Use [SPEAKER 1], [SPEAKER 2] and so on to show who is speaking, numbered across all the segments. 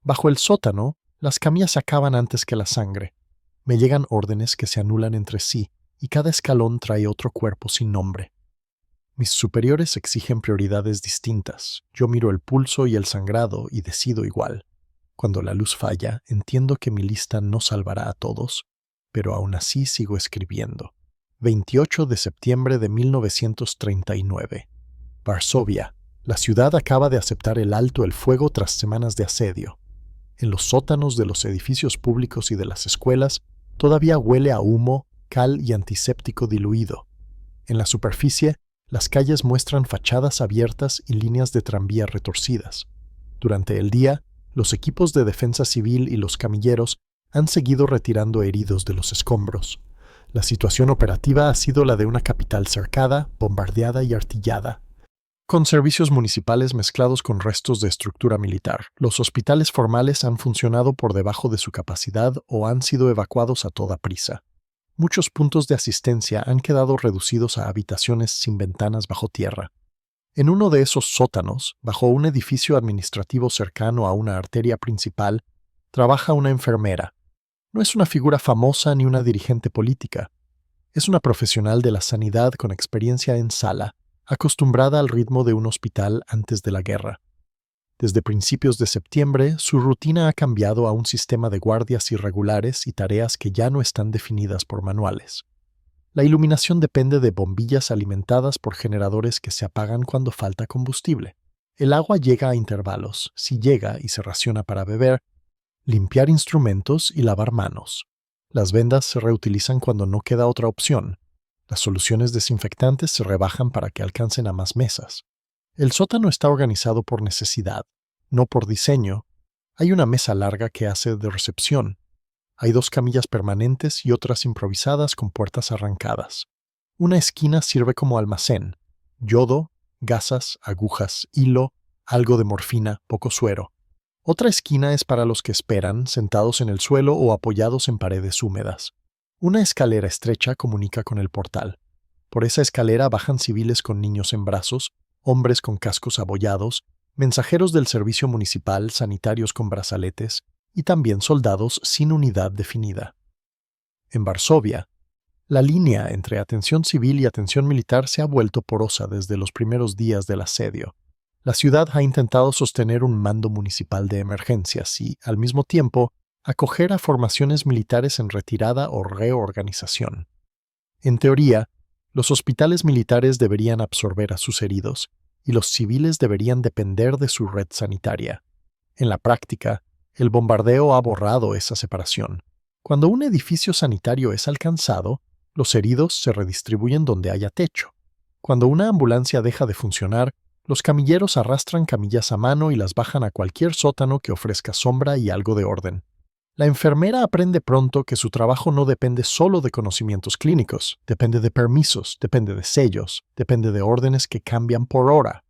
[SPEAKER 1] Bajo el sótano, las camillas acaban antes que la sangre. Me llegan órdenes que se anulan entre sí, y cada escalón trae otro cuerpo sin nombre. Mis superiores exigen prioridades distintas. Yo miro el pulso y el sangrado y decido igual. Cuando la luz falla, entiendo que mi lista no salvará a todos, pero aún así sigo escribiendo. 28 de septiembre de 1939. Varsovia. La ciudad acaba de aceptar el alto el fuego tras semanas de asedio. En los sótanos de los edificios públicos y de las escuelas todavía huele a humo, cal y antiséptico diluido. En la superficie, las calles muestran fachadas abiertas y líneas de tranvía retorcidas. Durante el día, los equipos de defensa civil y los camilleros han seguido retirando heridos de los escombros. La situación operativa ha sido la de una capital cercada, bombardeada y artillada, con servicios municipales mezclados con restos de estructura militar. Los hospitales formales han funcionado por debajo de su capacidad o han sido evacuados a toda prisa. Muchos puntos de asistencia han quedado reducidos a habitaciones sin ventanas bajo tierra. En uno de esos sótanos, bajo un edificio administrativo cercano a una arteria principal, trabaja una enfermera. No es una figura famosa ni una dirigente política. Es una profesional de la sanidad con experiencia en sala, acostumbrada al ritmo de un hospital antes de la guerra. Desde principios de septiembre, su rutina ha cambiado a un sistema de guardias irregulares y tareas que ya no están definidas por manuales. La iluminación depende de bombillas alimentadas por generadores que se apagan cuando falta combustible. El agua llega a intervalos, si llega y se raciona para beber, limpiar instrumentos y lavar manos. Las vendas se reutilizan cuando no queda otra opción. Las soluciones desinfectantes se rebajan para que alcancen a más mesas. El sótano está organizado por necesidad, no por diseño. Hay una mesa larga que hace de recepción. Hay 2 camillas permanentes y otras improvisadas con puertas arrancadas. Una esquina sirve como almacén. Yodo, gasas, agujas, hilo, algo de morfina, poco suero. Otra esquina es para los que esperan, sentados en el suelo o apoyados en paredes húmedas. Una escalera estrecha comunica con el portal. Por esa escalera bajan civiles con niños en brazos, hombres con cascos abollados, mensajeros del servicio municipal, sanitarios con brazaletes y también soldados sin unidad definida. En Varsovia, la línea entre atención civil y atención militar se ha vuelto porosa desde los primeros días del asedio. La ciudad ha intentado sostener un mando municipal de emergencias y, al mismo tiempo, acoger a formaciones militares en retirada o reorganización. En teoría, los hospitales militares deberían absorber a sus heridos y los civiles deberían depender de su red sanitaria. En la práctica, el bombardeo ha borrado esa separación. Cuando un edificio sanitario es alcanzado, los heridos se redistribuyen donde haya techo. Cuando una ambulancia deja de funcionar, los camilleros arrastran camillas a mano y las bajan a cualquier sótano que ofrezca sombra y algo de orden. La enfermera aprende pronto que su trabajo no depende solo de conocimientos clínicos, depende de permisos, depende de sellos, depende de órdenes que cambian por hora.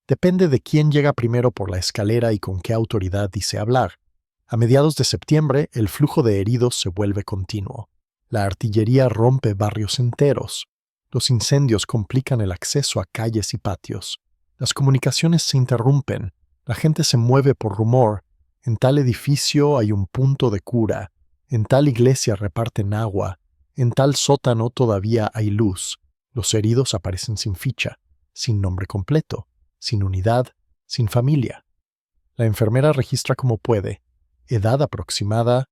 [SPEAKER 1] Depende de quién llega primero por la escalera y con qué autoridad dice hablar. A mediados de septiembre, el flujo de heridos se vuelve continuo. La artillería rompe barrios enteros. Los incendios complican el acceso a calles y patios. Las comunicaciones se interrumpen. La gente se mueve por rumor. En tal edificio hay un punto de cura. En tal iglesia reparten agua. En tal sótano todavía hay luz. Los heridos aparecen sin ficha, sin nombre completo, sin unidad, sin familia. La enfermera registra como puede: edad aproximada,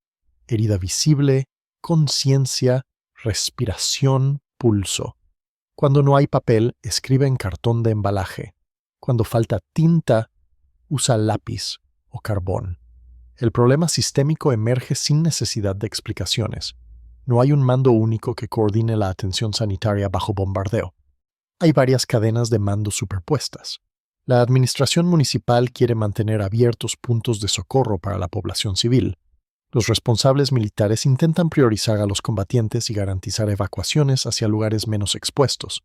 [SPEAKER 1] herida visible, conciencia, respiración, pulso. Cuando no hay papel, escribe en cartón de embalaje. Cuando falta tinta, usa lápiz o carbón. El problema sistémico emerge sin necesidad de explicaciones. No hay un mando único que coordine la atención sanitaria bajo bombardeo. Hay varias cadenas de mando superpuestas. La administración municipal quiere mantener abiertos puntos de socorro para la población civil. Los responsables militares intentan priorizar a los combatientes y garantizar evacuaciones hacia lugares menos expuestos.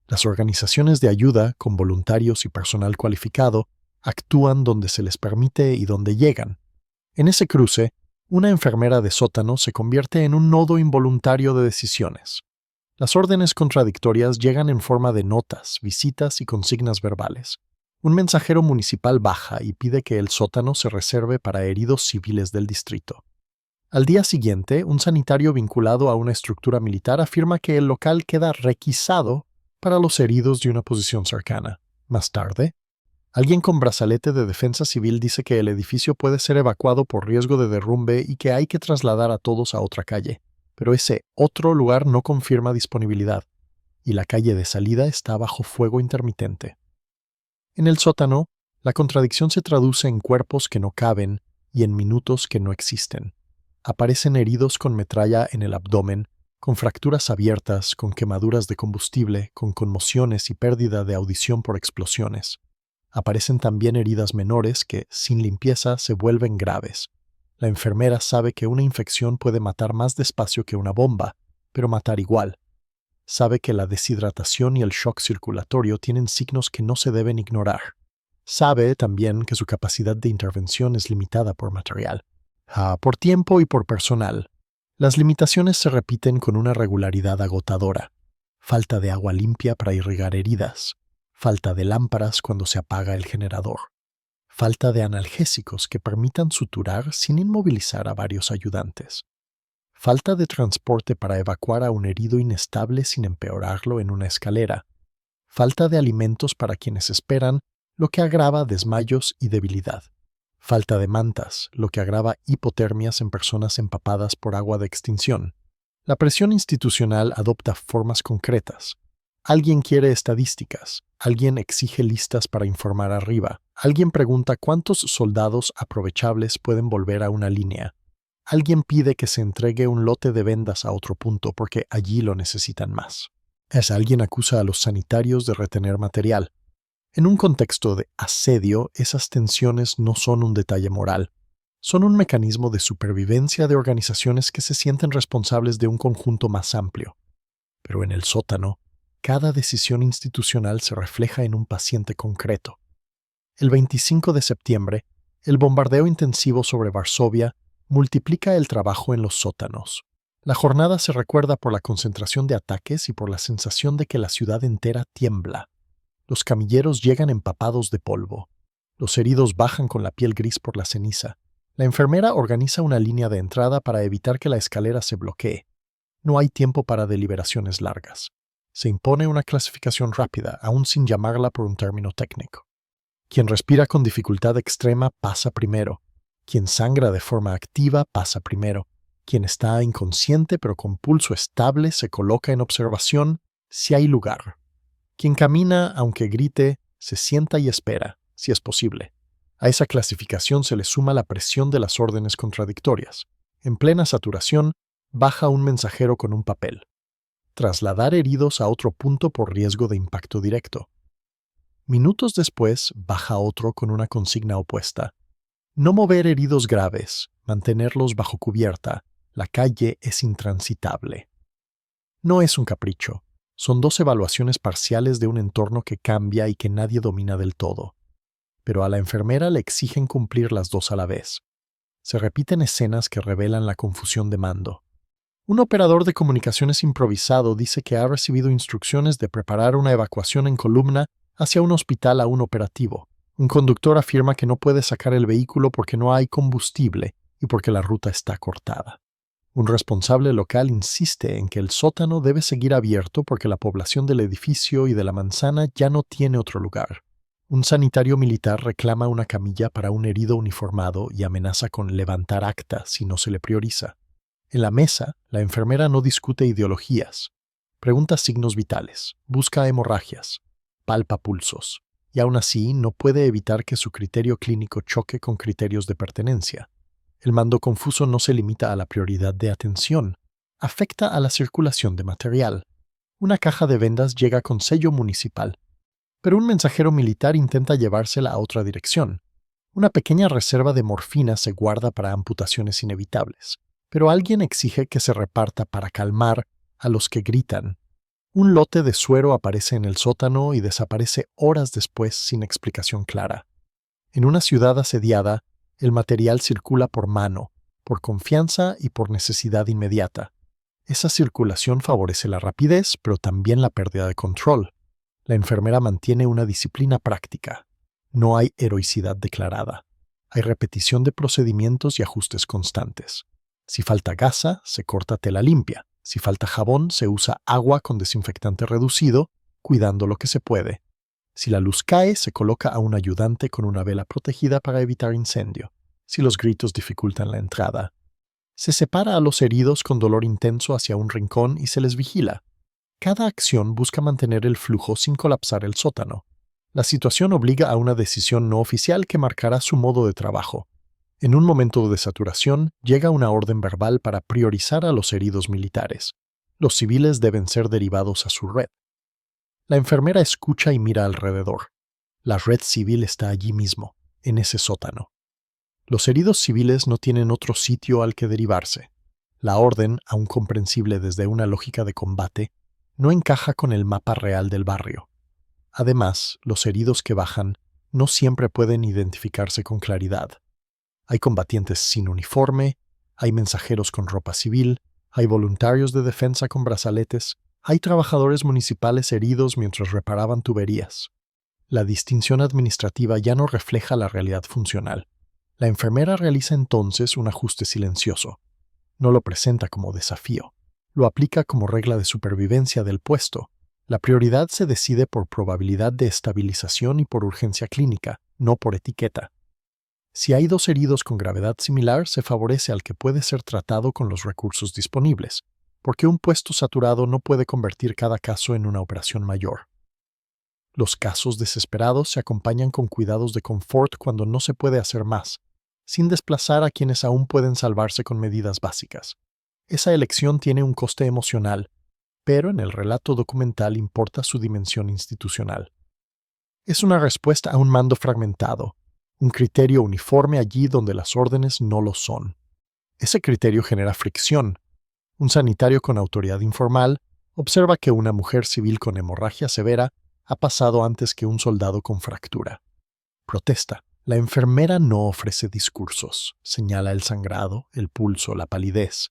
[SPEAKER 1] Las organizaciones de ayuda, con voluntarios y personal cualificado, actúan donde se les permite y donde llegan. En ese cruce, una enfermera de sótano se convierte en un nodo involuntario de decisiones. Las órdenes contradictorias llegan en forma de notas, visitas y consignas verbales. Un mensajero municipal baja y pide que el sótano se reserve para heridos civiles del distrito. Al día siguiente, un sanitario vinculado a una estructura militar afirma que el local queda requisado para los heridos de una posición cercana. Más tarde, alguien con brazalete de defensa civil dice que el edificio puede ser evacuado por riesgo de derrumbe y que hay que trasladar a todos a otra calle. Pero ese otro lugar no confirma disponibilidad, y la calle de salida está bajo fuego intermitente. En el sótano, la contradicción se traduce en cuerpos que no caben y en minutos que no existen. Aparecen heridos con metralla en el abdomen, con fracturas abiertas, con quemaduras de combustible, con conmociones y pérdida de audición por explosiones. Aparecen también heridas menores que, sin limpieza, se vuelven graves. La enfermera sabe que una infección puede matar más despacio que una bomba, pero matar igual. Sabe que la deshidratación y el shock circulatorio tienen signos que no se deben ignorar. Sabe también que su capacidad de intervención es limitada por material, por tiempo y por personal. Las limitaciones se repiten con una regularidad agotadora. Falta de agua limpia para irrigar heridas. Falta de lámparas cuando se apaga el generador. Falta de analgésicos que permitan suturar sin inmovilizar a varios ayudantes. Falta de transporte para evacuar a un herido inestable sin empeorarlo en una escalera. Falta de alimentos para quienes esperan, lo que agrava desmayos y debilidad. Falta de mantas, lo que agrava hipotermias en personas empapadas por agua de extinción. La presión institucional adopta formas concretas. Alguien quiere estadísticas, alguien exige listas para informar arriba, alguien pregunta cuántos soldados aprovechables pueden volver a una línea. Alguien pide que se entregue un lote de vendas a otro punto porque allí lo necesitan más. Alguien acusa a los sanitarios de retener material. En un contexto de asedio, esas tensiones no son un detalle moral. Son un mecanismo de supervivencia de organizaciones que se sienten responsables de un conjunto más amplio. Pero en el sótano, cada decisión institucional se refleja en un paciente concreto. El 25 de septiembre, el bombardeo intensivo sobre Varsovia multiplica el trabajo en los sótanos. La jornada se recuerda por la concentración de ataques y por la sensación de que la ciudad entera tiembla. Los camilleros llegan empapados de polvo. Los heridos bajan con la piel gris por la ceniza. La enfermera organiza una línea de entrada para evitar que la escalera se bloquee. No hay tiempo para deliberaciones largas. Se impone una clasificación rápida, aún sin llamarla por un término técnico. Quien respira con dificultad extrema pasa primero. Quien sangra de forma activa pasa primero. Quien está inconsciente pero con pulso estable se coloca en observación si hay lugar. Quien camina, aunque grite, se sienta y espera, si es posible. A esa clasificación se le suma la presión de las órdenes contradictorias. En plena saturación, baja un mensajero con un papel. Trasladar heridos a otro punto por riesgo de impacto directo. Minutos después, baja otro con una consigna opuesta. No mover heridos graves, mantenerlos bajo cubierta. La calle es intransitable. No es un capricho. Son dos evaluaciones parciales de un entorno que cambia y que nadie domina del todo. Pero a la enfermera le exigen cumplir las dos a la vez. Se repiten escenas que revelan la confusión de mando. Un operador de comunicaciones improvisado dice que ha recibido instrucciones de preparar una evacuación en columna hacia un hospital aún operativo. Un conductor afirma que no puede sacar el vehículo porque no hay combustible y porque la ruta está cortada. Un responsable local insiste en que el sótano debe seguir abierto porque la población del edificio y de la manzana ya no tiene otro lugar. Un sanitario militar reclama una camilla para un herido uniformado y amenaza con levantar acta si no se le prioriza. En la mesa, la enfermera no discute ideologías. Pregunta signos vitales, busca hemorragias, palpa pulsos, y aún así no puede evitar que su criterio clínico choque con criterios de pertenencia. El mando confuso no se limita a la prioridad de atención, afecta a la circulación de material. Una caja de vendas llega con sello municipal, pero un mensajero militar intenta llevársela a otra dirección. Una pequeña reserva de morfina se guarda para amputaciones inevitables, pero alguien exige que se reparta para calmar a los que gritan. Un lote de suero aparece en el sótano y desaparece horas después sin explicación clara. En una ciudad asediada, el material circula por mano, por confianza y por necesidad inmediata. Esa circulación favorece la rapidez, pero también la pérdida de control. La enfermera mantiene una disciplina práctica. No hay heroicidad declarada. Hay repetición de procedimientos y ajustes constantes. Si falta gasa, se corta tela limpia. Si falta jabón, se usa agua con desinfectante reducido, cuidando lo que se puede. Si la luz cae, se coloca a un ayudante con una vela protegida para evitar incendio. Si los gritos dificultan la entrada, se separa a los heridos con dolor intenso hacia un rincón y se les vigila. Cada acción busca mantener el flujo sin colapsar el sótano. La situación obliga a una decisión no oficial que marcará su modo de trabajo. En un momento de saturación, llega una orden verbal para priorizar a los heridos militares. Los civiles deben ser derivados a su red. La enfermera escucha y mira alrededor. La red civil está allí mismo, en ese sótano. Los heridos civiles no tienen otro sitio al que derivarse. La orden, aun comprensible desde una lógica de combate, no encaja con el mapa real del barrio. Además, los heridos que bajan no siempre pueden identificarse con claridad. Hay combatientes sin uniforme, hay mensajeros con ropa civil, hay voluntarios de defensa con brazaletes, hay trabajadores municipales heridos mientras reparaban tuberías. La distinción administrativa ya no refleja la realidad funcional. La enfermera realiza entonces un ajuste silencioso. No lo presenta como desafío. Lo aplica como regla de supervivencia del puesto. La prioridad se decide por probabilidad de estabilización y por urgencia clínica, no por etiqueta. Si hay 2 heridos con gravedad similar, se favorece al que puede ser tratado con los recursos disponibles, porque un puesto saturado no puede convertir cada caso en una operación mayor. Los casos desesperados se acompañan con cuidados de confort cuando no se puede hacer más, sin desplazar a quienes aún pueden salvarse con medidas básicas. Esa elección tiene un coste emocional, pero en el relato documental importa su dimensión institucional. Es una respuesta a un mando fragmentado, un criterio uniforme allí donde las órdenes no lo son. Ese criterio genera fricción. Un sanitario con autoridad informal observa que una mujer civil con hemorragia severa ha pasado antes que un soldado con fractura. Protesta. La enfermera no ofrece discursos, señala el sangrado, el pulso, la palidez.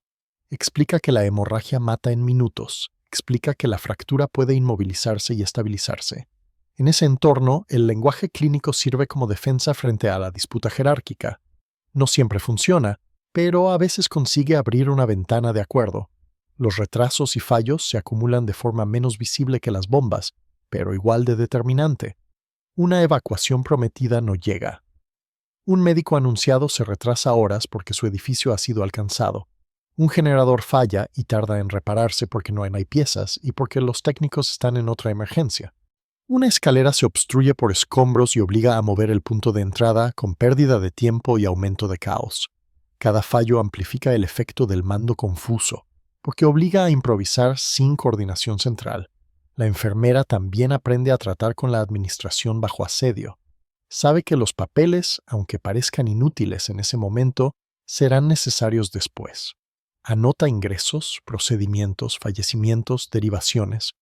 [SPEAKER 1] Explica que la hemorragia mata en minutos, explica que la fractura puede inmovilizarse y estabilizarse. En ese entorno, el lenguaje clínico sirve como defensa frente a la disputa jerárquica. No siempre funciona, pero a veces consigue abrir una ventana de acuerdo. Los retrasos y fallos se acumulan de forma menos visible que las bombas, pero igual de determinante. Una evacuación prometida no llega. Un médico anunciado se retrasa horas porque su edificio ha sido alcanzado. Un generador falla y tarda en repararse porque no hay piezas y porque los técnicos están en otra emergencia. Una escalera se obstruye por escombros y obliga a mover el punto de entrada con pérdida de tiempo y aumento de caos. Cada fallo amplifica el efecto del mando confuso, porque obliga a improvisar sin coordinación central. La enfermera también aprende a tratar con la administración bajo asedio. Sabe que los papeles, aunque parezcan inútiles en ese momento, serán necesarios después. Anota ingresos, procedimientos, fallecimientos, derivaciones.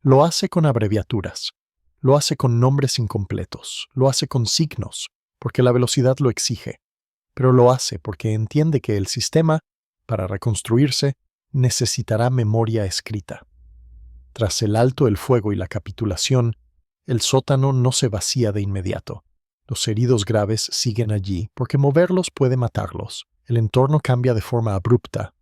[SPEAKER 1] Lo hace con abreviaturas. Lo hace con nombres incompletos. Lo hace con signos, porque la velocidad lo exige. Pero lo hace porque entiende que el sistema, para reconstruirse, necesitará memoria escrita. Tras el alto el fuego y la capitulación, el sótano no se vacía de inmediato. Los heridos graves siguen allí porque moverlos puede matarlos. El entorno cambia de forma abrupta.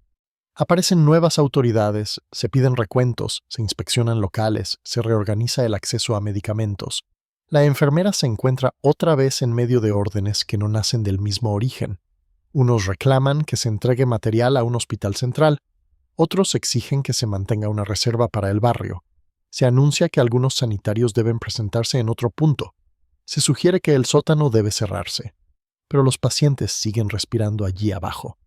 [SPEAKER 1] Aparecen nuevas autoridades, se piden recuentos, se inspeccionan locales, se reorganiza el acceso a medicamentos. La enfermera se encuentra otra vez en medio de órdenes que no nacen del mismo origen. Unos reclaman que se entregue material a un hospital central, otros exigen que se mantenga una reserva para el barrio. Se anuncia que algunos sanitarios deben presentarse en otro punto. Se sugiere que el sótano debe cerrarse. Pero los pacientes siguen respirando allí abajo.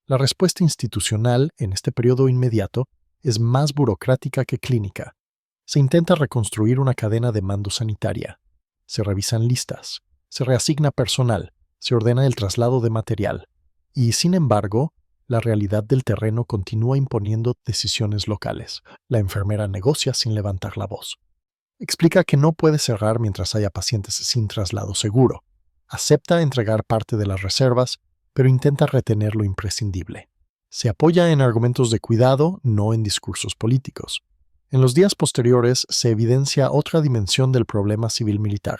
[SPEAKER 1] La respuesta institucional, en este periodo inmediato, es más burocrática que clínica. Se intenta reconstruir una cadena de mando sanitaria. Se revisan listas, se reasigna personal, se ordena el traslado de material. Y, sin embargo, la realidad del terreno continúa imponiendo decisiones locales. La enfermera negocia sin levantar la voz. Explica que no puede cerrar mientras haya pacientes sin traslado seguro. Acepta entregar parte de las reservas, pero intenta retener lo imprescindible. Se apoya en argumentos de cuidado, no en discursos políticos. En los días posteriores se evidencia otra dimensión del problema civil-militar.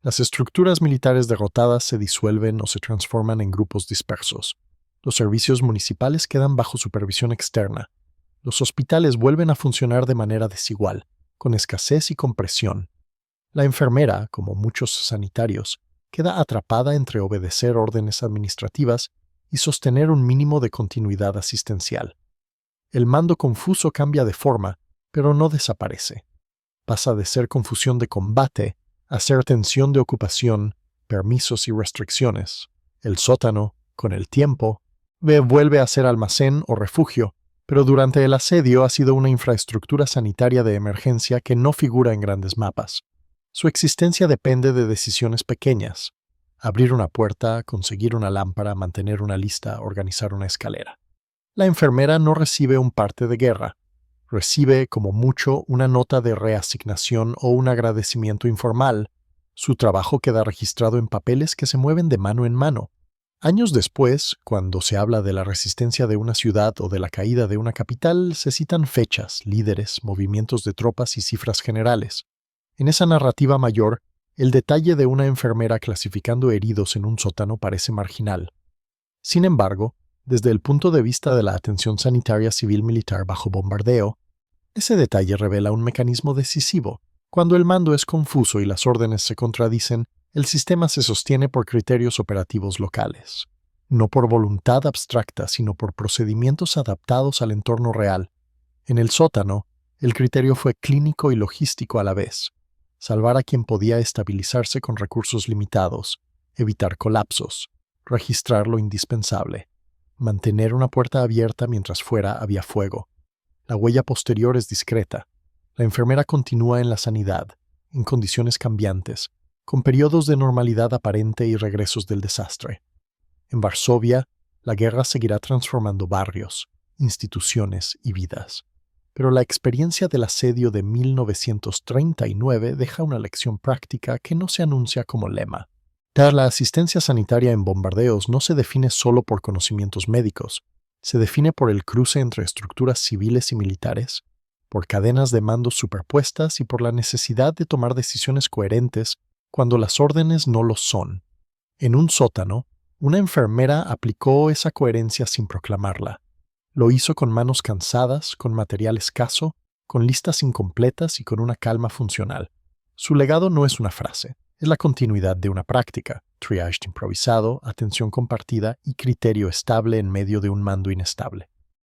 [SPEAKER 1] Las estructuras militares derrotadas se disuelven o se transforman en grupos dispersos. Los servicios municipales quedan bajo supervisión externa. Los hospitales vuelven a funcionar de manera desigual, con escasez y con presión. La enfermera, como muchos sanitarios, queda atrapada entre obedecer órdenes administrativas y sostener un mínimo de continuidad asistencial. El mando confuso cambia de forma, pero no desaparece. Pasa de ser confusión de combate a ser tensión de ocupación, permisos y restricciones. El sótano, con el tiempo, vuelve a ser almacén o refugio, pero durante el asedio ha sido una infraestructura sanitaria de emergencia que no figura en grandes mapas. Su existencia depende de decisiones pequeñas: abrir una puerta, conseguir una lámpara, mantener una lista, organizar una escalera. La enfermera no recibe un parte de guerra. Recibe, como mucho, una nota de reasignación o un agradecimiento informal. Su trabajo queda registrado en papeles que se mueven de mano en mano. Años después, cuando se habla de la resistencia de una ciudad o de la caída de una capital, se citan fechas, líderes, movimientos de tropas y cifras generales. En esa narrativa mayor, el detalle de una enfermera clasificando heridos en un sótano parece marginal. Sin embargo, desde el punto de vista de la atención sanitaria civil-militar bajo bombardeo, ese detalle revela un mecanismo decisivo. Cuando el mando es confuso y las órdenes se contradicen, el sistema se sostiene por criterios operativos locales. No por voluntad abstracta, sino por procedimientos adaptados al entorno real. En el sótano, el criterio fue clínico y logístico a la vez: salvar a quien podía estabilizarse con recursos limitados, evitar colapsos, registrar lo indispensable, mantener una puerta abierta mientras fuera había fuego. La huella posterior es discreta. La enfermera continúa en la sanidad, en condiciones cambiantes, con periodos de normalidad aparente y regresos del desastre. En Varsovia, la guerra seguirá transformando barrios, instituciones y vidas. Pero la experiencia del asedio de 1939 deja una lección práctica que no se anuncia como lema. La asistencia sanitaria en bombardeos no se define solo por conocimientos médicos, se define por el cruce entre estructuras civiles y militares, por cadenas de mando superpuestas y por la necesidad de tomar decisiones coherentes cuando las órdenes no lo son. En un sótano, una enfermera aplicó esa coherencia sin proclamarla. Lo hizo con manos cansadas, con material escaso, con listas incompletas y con una calma funcional. Su legado no es una frase, es la continuidad de una práctica: triage improvisado, atención compartida y criterio estable en medio de un mando inestable.